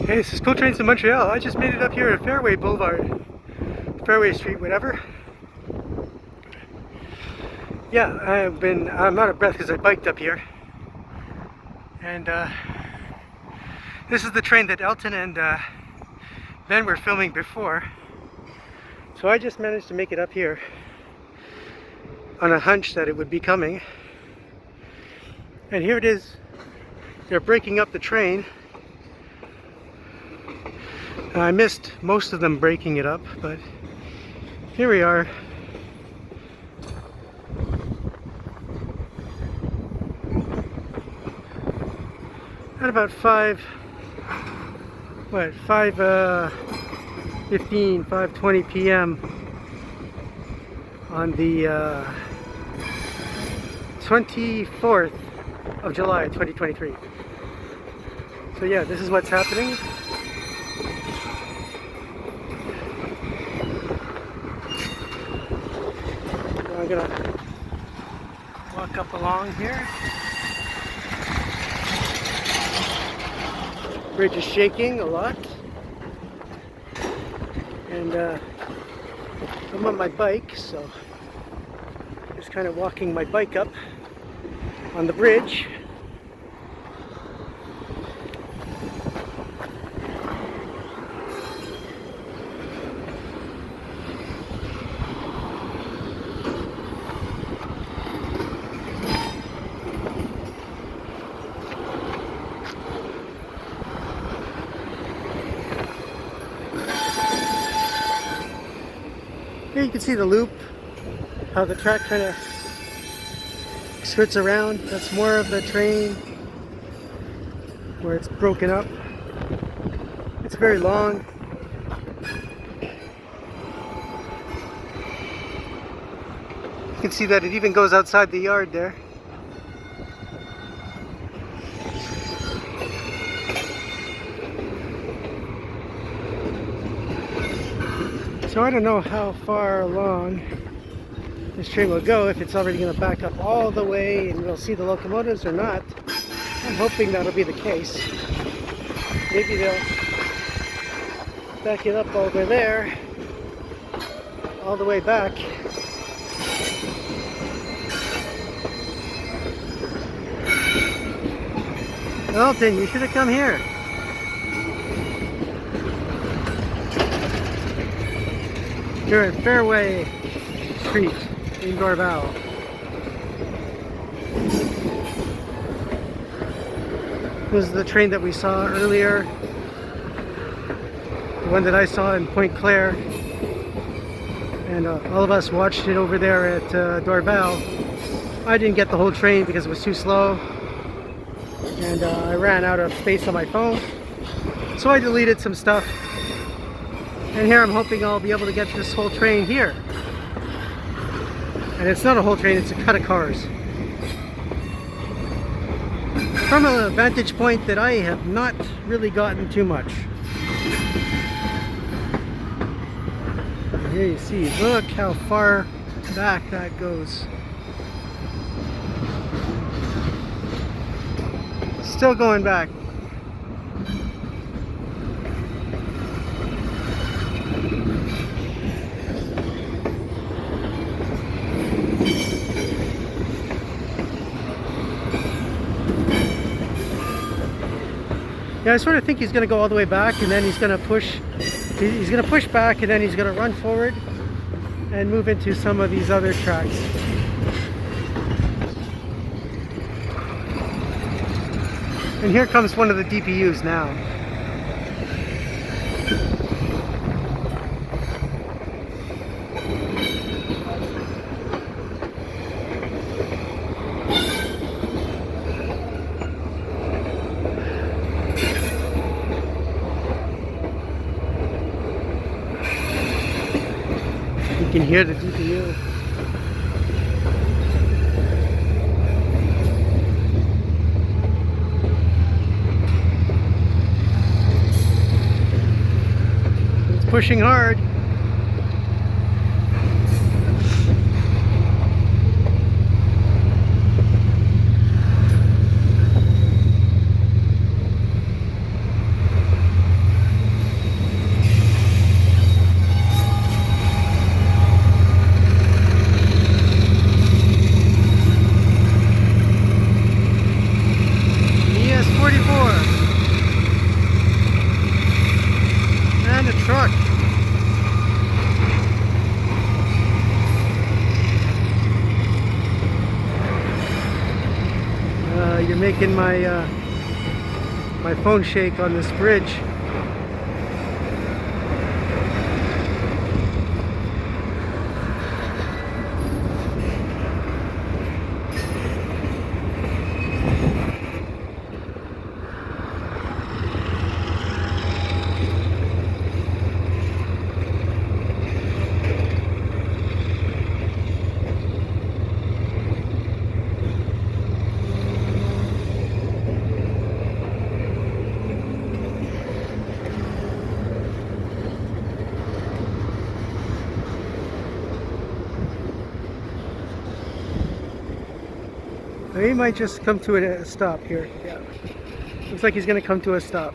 Hey, this is Cool Trains in Montreal. I just made it up here at Fairway Boulevard. Fairway Street, whatever. Yeah, I'm out of breath because I biked up here. And this is the train that Elton and Ben were filming before. So I just managed to make it up here on a hunch that it would be coming. And here it is. They're breaking up the train. I missed most of them breaking it up, but here we are. At about 5:20 p.m. on the 24th of July, 2023. So yeah, this is what's happening. I'm gonna walk up along here. Bridge is shaking a lot, and I'm on my bike, so just kind of walking my bike up on the bridge. Here you can see the loop, how the track kind of skirts around. That's more of the train where it's broken up. It's very long. You can see that it even goes outside the yard there. So I don't know how far along this train will go, if it's already going to back up all the way and we'll see the locomotives or not. I'm hoping that'll be the case. Maybe they'll back it up over there, all the way back. Elton, you should have come here. Here at Fairway Street in Dorval. This is the train that we saw earlier, the one that I saw in Point Claire, and all of us watched it over there at Dorval. I didn't get the whole train because it was too slow, and I ran out of space on my phone, so I deleted some stuff. And here I'm hoping I'll be able to get this whole train here. And it's not a whole train, it's a cut of cars. From a vantage point that I have not really gotten too much. Here you see, look how far back that goes. Still going back. Yeah, I sort of think he's going to go all the way back, and then he's going to push. He's going to push back, and then he's going to run forward and move into some of these other tracks. And here comes one of the DPUs now. You can hear the DPU. It's pushing hard. You're making my my phone shake on this bridge. He might just come to a stop here. Yeah. Looks like he's going to come to a stop.